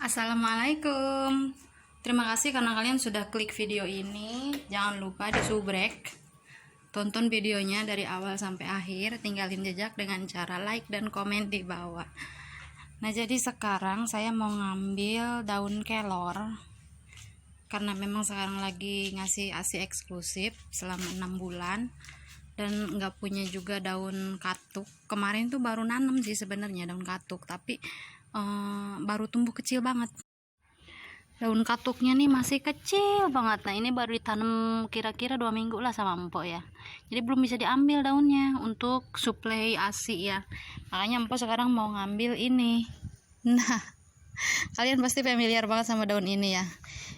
Assalamualaikum. Terima kasih karena kalian sudah klik video ini. Jangan lupa disubrek. Tonton videonya dari awal sampai akhir. Tinggalin jejak dengan cara like dan komen di bawah. Nah, jadi sekarang saya mau ngambil daun kelor. Karena memang sekarang lagi ngasih ASI eksklusif selama 6 bulan. Dan nggak punya juga daun katuk. Kemarin tuh baru nanam sih sebenarnya daun katuk, tapi baru tumbuh kecil banget. Daun katuknya nih masih kecil banget. Nah, ini baru ditanam kira-kira 2 minggu lah sama empok ya. Jadi belum bisa diambil daunnya untuk suplai ASI ya. Makanya empok sekarang mau ngambil ini. Nah, kalian pasti familiar banget sama daun ini ya.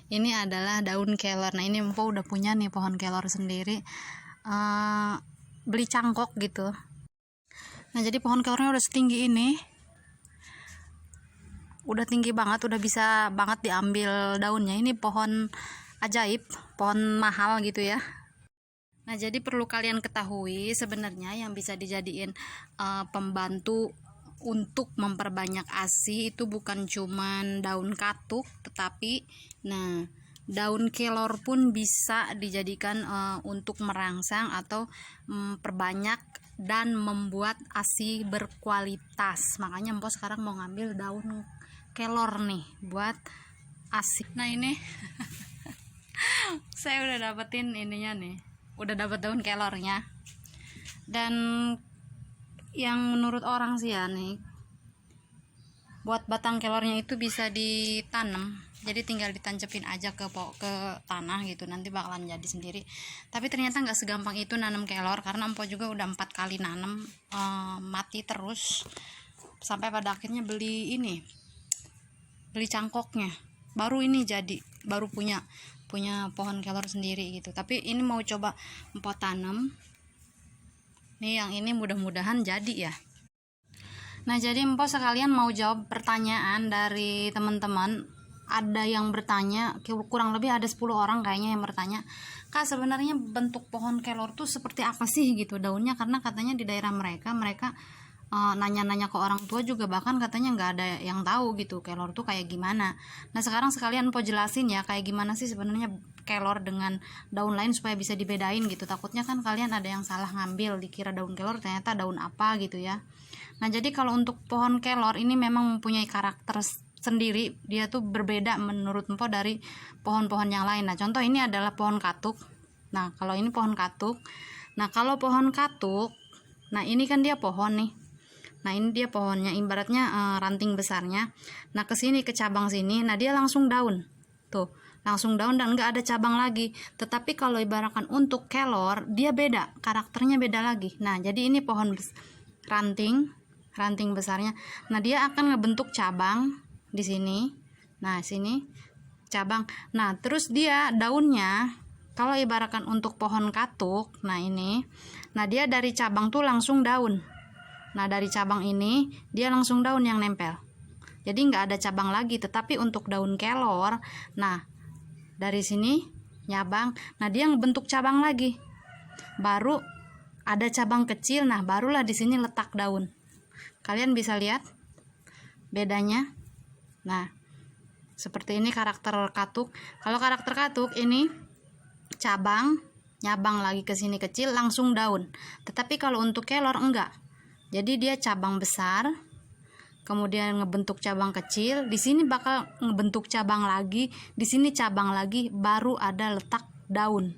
Ini adalah daun kelor. Nah, ini empok udah punya nih pohon kelor sendiri. Beli cangkok gitu. Nah, jadi pohon kelornya udah setinggi ini. Udah tinggi banget, udah bisa banget diambil daunnya. Ini pohon ajaib, pohon mahal gitu ya. Nah, jadi perlu kalian ketahui sebenarnya yang bisa dijadiin pembantu untuk memperbanyak ASI itu bukan cuman daun katuk, tetapi daun kelor pun bisa dijadikan untuk merangsang atau memperbanyak dan membuat ASI berkualitas. Makanya empok sekarang mau ngambil daun kelor nih buat ASI. Nah, ini saya udah dapetin ininya nih, udah dapet daun kelornya. Dan yang menurut orang sih ya nih, buat batang kelornya itu bisa ditanam, jadi tinggal ditancepin aja ke tanah gitu, nanti bakalan jadi sendiri. Tapi ternyata nggak segampang itu nanam kelor, karena empok juga udah 4 kali nanam mati terus, sampai pada akhirnya beli cangkoknya. Baru ini jadi, baru punya pohon kelor sendiri gitu. Tapi ini mau coba empok tanam nih, yang ini mudah-mudahan jadi ya. Nah, jadi empok sekalian mau jawab pertanyaan dari teman-teman. Ada yang bertanya, kurang lebih ada 10 orang kayaknya yang bertanya, "Kak, sebenarnya bentuk pohon kelor tuh seperti apa sih gitu daunnya?" Karena katanya di daerah mereka nanya-nanya ke orang tua juga, bahkan katanya nggak ada yang tahu gitu kelor tuh kayak gimana. Nah, sekarang sekalian empok jelasin ya kayak gimana sih sebenarnya kelor dengan daun lain supaya bisa dibedain gitu. Takutnya kan kalian ada yang salah ngambil, dikira daun kelor ternyata daun apa gitu ya. Nah, jadi kalau untuk pohon kelor ini memang mempunyai karakter sendiri, dia tuh berbeda menurut empok dari pohon-pohon yang lain. Nah, contoh ini adalah pohon katuk. Nah, kalau ini pohon katuk. Nah, kalau pohon katuk, nah ini kan dia pohon nih. Nah, ini dia pohonnya, ibaratnya ranting besarnya. Nah, ke sini, ke cabang sini, nah dia langsung daun. Tuh, langsung daun dan enggak ada cabang lagi. Tetapi kalau ibaratkan untuk kelor, dia beda, karakternya beda lagi. Nah, jadi ini pohon ranting besarnya. Nah, dia akan ngebentuk cabang di sini. Nah, sini cabang. Nah, terus dia daunnya, kalau ibaratkan untuk pohon katuk, nah ini, nah dia dari cabang tuh langsung daun. Nah, dari cabang ini dia langsung daun yang nempel. Jadi nggak ada cabang lagi. Tetapi untuk daun kelor, nah dari sini nyabang, nah dia ngebentuk cabang lagi. Baru ada cabang kecil, nah barulah di sini letak daun. Kalian bisa lihat bedanya. Nah, seperti ini karakter katuk. Kalau karakter katuk ini cabang, nyabang lagi ke sini kecil, langsung daun. Tetapi kalau untuk kelor enggak. Jadi dia cabang besar, kemudian ngebentuk cabang kecil, di sini bakal ngebentuk cabang lagi, di sini cabang lagi, baru ada letak daun.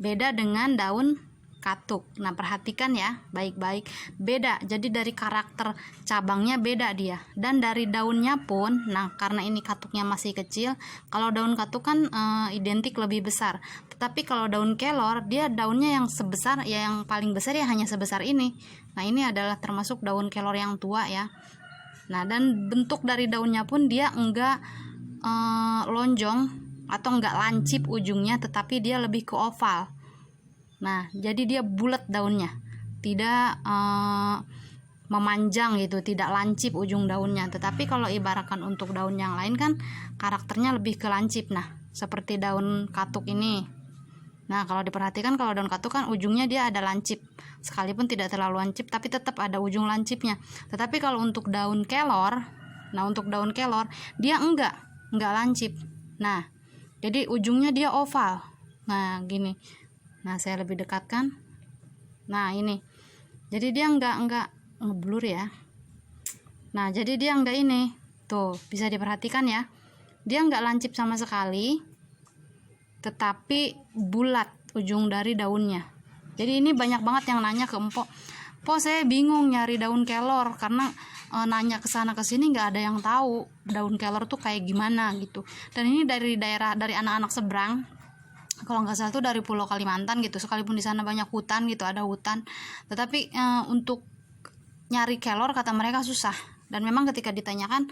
Beda dengan daun katuk. Nah, perhatikan ya, baik-baik. Beda. Jadi dari karakter cabangnya beda dia. Dan dari daunnya pun, nah karena ini katuknya masih kecil, kalau daun katuk kan identik lebih besar. Tetapi kalau daun kelor, dia daunnya yang sebesar, ya yang paling besar ya hanya sebesar ini. Nah, ini adalah termasuk daun kelor yang tua ya. Nah, dan bentuk dari daunnya pun dia enggak lonjong atau enggak lancip ujungnya, tetapi dia lebih ke oval. Nah, jadi dia bulat daunnya, tidak memanjang gitu, tidak lancip ujung daunnya. Tetapi kalau ibaratkan untuk daun yang lain kan karakternya lebih ke lancip. Nah, seperti daun katuk ini. Nah, kalau diperhatikan kalau daun katuk kan ujungnya dia ada lancip. Sekalipun tidak terlalu lancip, tapi tetap ada ujung lancipnya. Tetapi kalau untuk daun kelor, Nah untuk daun kelor dia enggak lancip. Nah jadi ujungnya dia oval. Nah gini, nah saya lebih dekatkan. Nah ini, jadi dia enggak ngeblur ya. Nah jadi dia enggak ini, tuh bisa diperhatikan ya, dia enggak lancip sama sekali, tetapi bulat ujung dari daunnya. Jadi ini banyak banget yang nanya ke Empok, Po saya bingung nyari daun kelor karena nanya ke sana ke sini nggak ada yang tahu daun kelor tuh kayak gimana gitu. Dan ini dari anak-anak seberang, kalau nggak salah tuh dari Pulau Kalimantan gitu, sekalipun di sana banyak hutan gitu, ada hutan, tetapi untuk nyari kelor kata mereka susah. Dan memang ketika ditanyakan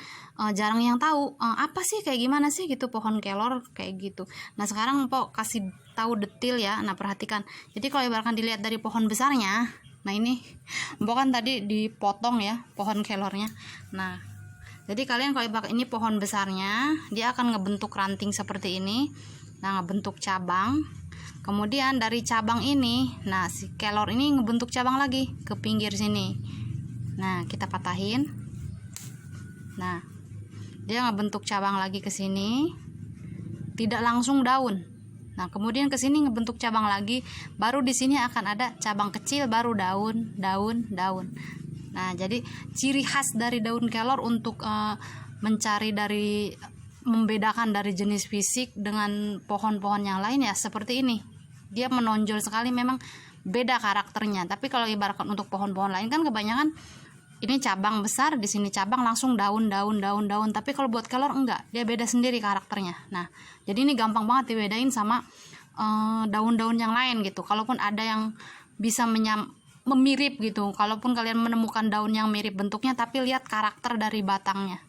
jarang yang tahu apa sih, kayak gimana sih gitu pohon kelor kayak gitu. Nah sekarang Empok kasih tahu detail ya. Nah perhatikan, jadi kalau ibaratkan dilihat dari pohon besarnya, nah ini Empok kan tadi dipotong ya pohon kelornya. Nah jadi kalian kalau ibaratkan ini pohon besarnya, dia akan ngebentuk ranting seperti ini. Nah ngebentuk cabang, kemudian dari cabang ini, nah si kelor ini ngebentuk cabang lagi ke pinggir sini. Nah kita patahin. Nah dia ngebentuk cabang lagi ke sini, tidak langsung daun. Nah kemudian ke sini ngebentuk cabang lagi, baru di sini akan ada cabang kecil, baru daun. Nah jadi ciri khas dari daun kelor untuk membedakan dari jenis fisik dengan pohon-pohon yang lain ya seperti ini. Dia menonjol sekali, memang beda karakternya. Tapi kalau ibaratkan untuk pohon-pohon lain kan kebanyakan ini cabang besar, di sini cabang langsung daun. Tapi kalau buat kelor enggak, dia beda sendiri karakternya. Nah jadi ini gampang banget dibedain sama daun-daun yang lain gitu. Kalaupun ada yang bisa memirip gitu, kalaupun kalian menemukan daun yang mirip bentuknya, tapi lihat karakter dari batangnya.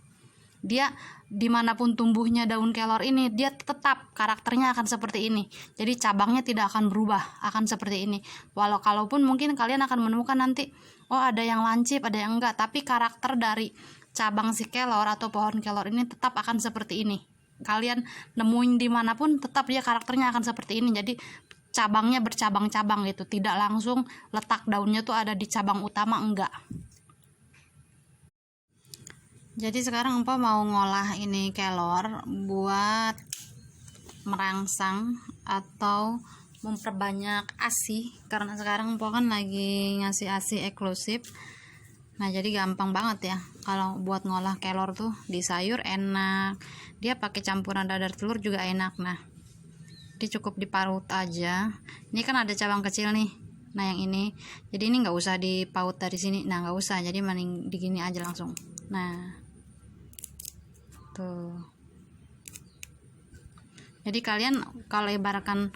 Dia dimanapun tumbuhnya daun kelor ini, dia tetap karakternya akan seperti ini. Jadi cabangnya tidak akan berubah, akan seperti ini. Kalaupun mungkin kalian akan menemukan nanti, oh ada yang lancip, ada yang enggak, tapi karakter dari cabang si kelor atau pohon kelor ini tetap akan seperti ini. Kalian nemuin dimanapun tetap dia karakternya akan seperti ini. Jadi cabangnya bercabang-cabang gitu, tidak langsung letak daunnya tuh ada di cabang utama, enggak. Jadi sekarang Empok mau ngolah ini kelor buat merangsang atau memperbanyak ASI, karena sekarang Empok kan lagi ngasih ASI eksklusif. Nah jadi gampang banget ya kalau buat ngolah kelor tuh, di sayur enak, dia pakai campuran dadar telur juga enak. Nah dia cukup diparut aja. Ini kan ada cabang kecil nih, nah yang ini, jadi ini nggak usah dipaut dari sini. Nah nggak usah, jadi mending digini aja langsung. Nah tuh, jadi kalian kalau ibaratkan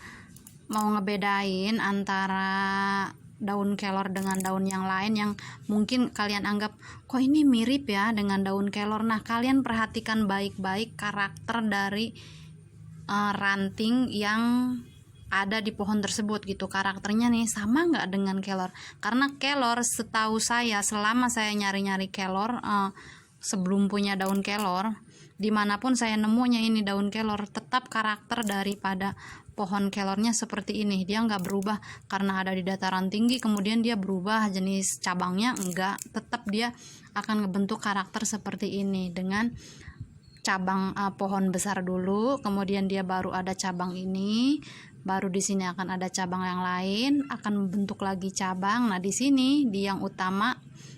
mau ngebedain antara daun kelor dengan daun yang lain yang mungkin kalian anggap kok ini mirip ya dengan daun kelor, nah kalian perhatikan baik-baik karakter dari ranting yang ada di pohon tersebut gitu, karakternya nih sama nggak dengan kelor. Karena kelor setahu saya, selama saya nyari-nyari kelor sebelum punya daun kelor, dimanapun saya nemunya ini daun kelor, tetap karakter daripada pohon kelornya seperti ini. Dia nggak berubah karena ada di dataran tinggi kemudian dia berubah jenis cabangnya, enggak, tetap dia akan ngebentuk karakter seperti ini dengan cabang pohon besar dulu, kemudian dia baru ada cabang ini, baru di sini akan ada cabang yang lain, akan membentuk lagi cabang. Nah di sini di yang utama,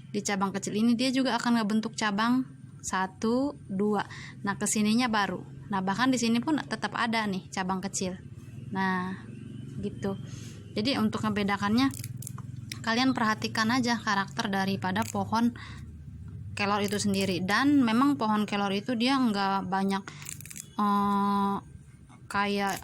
di cabang kecil ini dia juga akan ngebentuk cabang 1, 2. Nah kesininya baru. Nah bahkan di sini pun tetap ada nih cabang kecil. Nah gitu. Jadi untuk membedakannya kalian perhatikan aja karakter daripada pohon kelor itu sendiri. Dan memang pohon kelor itu dia nggak banyak kayak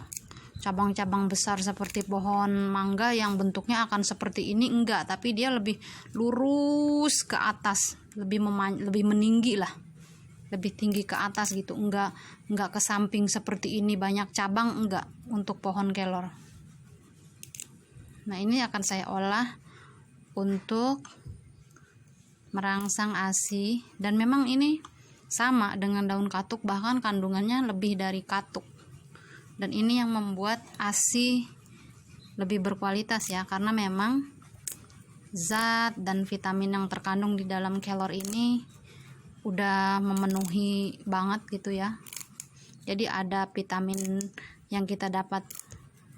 cabang-cabang besar seperti pohon mangga yang bentuknya akan seperti ini, enggak, tapi dia lebih lurus ke atas, lebih meninggi lah, lebih tinggi ke atas gitu, enggak ke samping seperti ini banyak cabang, enggak untuk pohon kelor. Nah ini akan saya olah untuk merangsang ASI, dan memang ini sama dengan daun katuk, bahkan kandungannya lebih dari katuk. Dan ini yang membuat ASI lebih berkualitas ya, karena memang zat dan vitamin yang terkandung di dalam kelor ini udah memenuhi banget gitu ya. Jadi ada vitamin yang kita dapat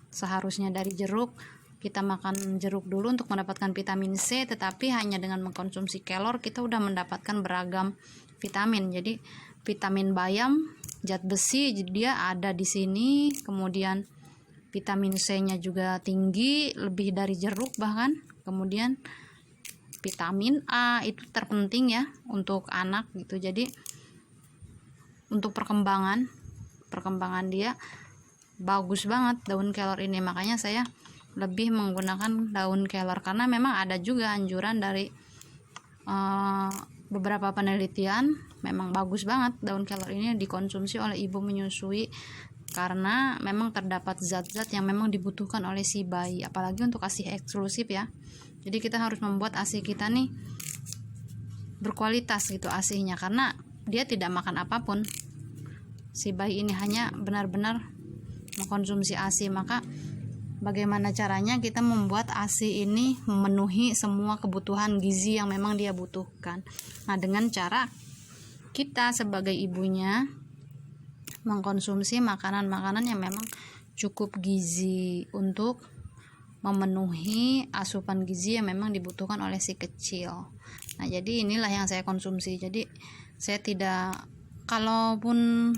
seharusnya dari jeruk. Kita makan jeruk dulu untuk mendapatkan vitamin C, tetapi hanya dengan mengkonsumsi kelor kita udah mendapatkan beragam vitamin. Jadi vitamin bayam, zat besi dia ada di sini, kemudian vitamin C-nya juga tinggi, lebih dari jeruk bahkan. Kemudian vitamin A itu terpenting ya untuk anak gitu. Jadi untuk perkembangan dia bagus banget daun kelor ini. Makanya saya lebih menggunakan daun kelor karena memang ada juga anjuran dari beberapa penelitian, memang bagus banget daun kelor ini dikonsumsi oleh ibu menyusui karena memang terdapat zat-zat yang memang dibutuhkan oleh si bayi, apalagi untuk ASI eksklusif ya. Jadi kita harus membuat ASI kita nih berkualitas gitu ASInya, karena dia tidak makan apapun. Si bayi ini hanya benar-benar mengkonsumsi ASI. Maka bagaimana caranya kita membuat ASI ini memenuhi semua kebutuhan gizi yang memang dia butuhkan? Nah, dengan cara kita sebagai ibunya mengkonsumsi makanan-makanan yang memang cukup gizi untuk memenuhi asupan gizi yang memang dibutuhkan oleh si kecil. Nah, jadi inilah yang saya konsumsi. Jadi saya tidak, kalaupun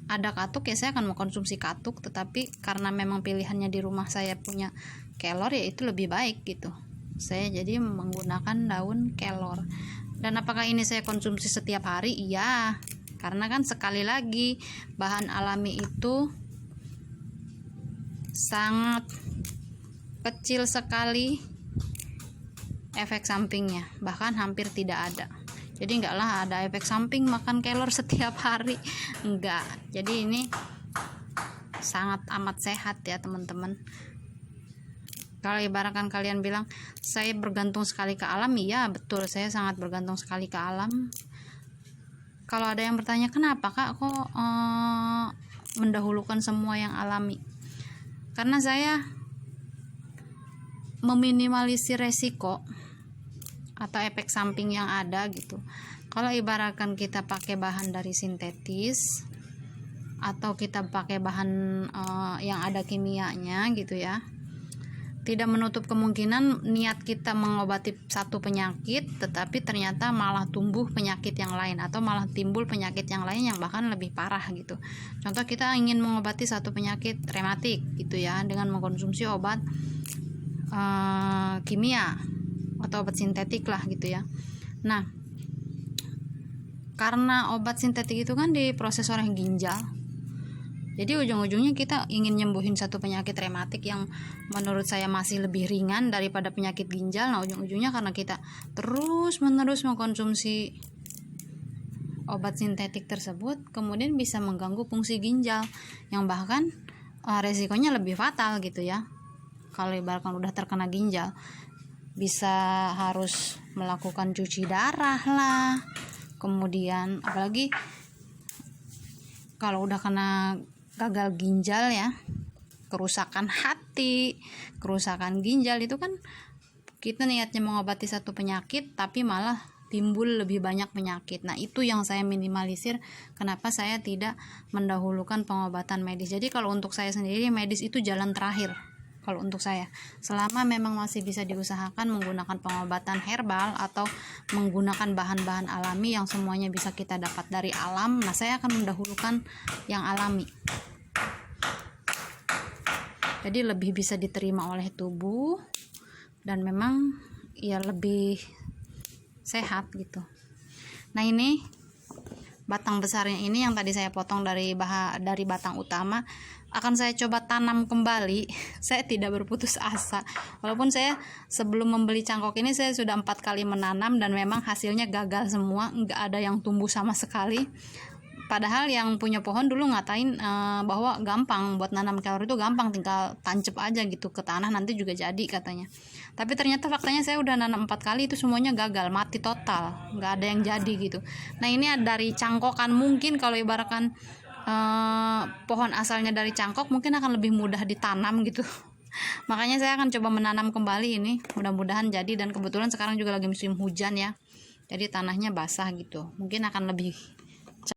ada katuk ya saya akan mengkonsumsi katuk, tetapi karena memang pilihannya di rumah saya punya kelor ya itu lebih baik gitu. Saya jadi menggunakan daun kelor. Dan apakah ini saya konsumsi setiap hari? Iya, karena kan sekali lagi bahan alami itu sangat kecil sekali efek sampingnya, bahkan hampir tidak ada. Jadi enggaklah ada efek samping makan kelor setiap hari, enggak. Jadi ini sangat amat sehat ya teman-teman. Kalau ibaratkan kalian bilang saya bergantung sekali ke alam, iya betul, saya sangat bergantung sekali ke alam. Kalau ada yang bertanya kenapa kak kok mendahulukan semua yang alami, karena saya meminimalisir resiko atau efek samping yang ada gitu. Kalau ibaratkan kita pakai bahan dari sintetis atau kita pakai bahan yang ada kimianya gitu ya, tidak menutup kemungkinan niat kita mengobati satu penyakit tetapi ternyata malah tumbuh penyakit yang lain atau malah timbul penyakit yang lain yang bahkan lebih parah gitu. Contoh, kita ingin mengobati satu penyakit rematik gitu ya dengan mengkonsumsi obat kimia atau obat sintetik lah gitu ya. Nah, karena obat sintetik itu kan diproses oleh ginjal, jadi ujung-ujungnya kita ingin nyembuhin satu penyakit rematik yang menurut saya masih lebih ringan daripada penyakit ginjal. Nah, ujung-ujungnya karena kita terus-menerus mengkonsumsi obat sintetik tersebut, kemudian bisa mengganggu fungsi ginjal yang bahkan resikonya lebih fatal gitu ya. Kalau ibaratkan udah terkena ginjal, bisa harus melakukan cuci darah lah. Kemudian apalagi kalau udah kena gagal ginjal ya, kerusakan hati, kerusakan ginjal, itu kan kita niatnya mengobati satu penyakit tapi malah timbul lebih banyak penyakit. Nah, itu yang saya minimalisir, kenapa saya tidak mendahulukan pengobatan medis. Jadi kalau untuk saya sendiri, medis itu jalan terakhir. Kalau untuk saya, selama memang masih bisa diusahakan menggunakan pengobatan herbal atau menggunakan bahan-bahan alami yang semuanya bisa kita dapat dari alam, nah saya akan mendahulukan yang alami. Jadi lebih bisa diterima oleh tubuh dan memang ya lebih sehat gitu. Nah, ini batang besarnya ini yang tadi saya potong dari batang utama akan saya coba tanam kembali. Saya tidak berputus asa, walaupun saya sebelum membeli cangkok ini saya sudah 4 kali menanam dan memang hasilnya gagal semua, nggak ada yang tumbuh sama sekali. Padahal yang punya pohon dulu ngatain bahwa gampang buat nanam kelor, itu gampang, tinggal tancep aja gitu ke tanah nanti juga jadi katanya. Tapi ternyata faktanya saya udah nanam 4 kali itu semuanya gagal, mati total, nggak ada yang jadi gitu. Nah, ini dari cangkokan, mungkin kalau ibaratkan pohon asalnya dari cangkok mungkin akan lebih mudah ditanam gitu. Makanya saya akan coba menanam kembali ini, mudah-mudahan jadi. Dan kebetulan sekarang juga lagi musim hujan ya, jadi tanahnya basah gitu, mungkin akan lebih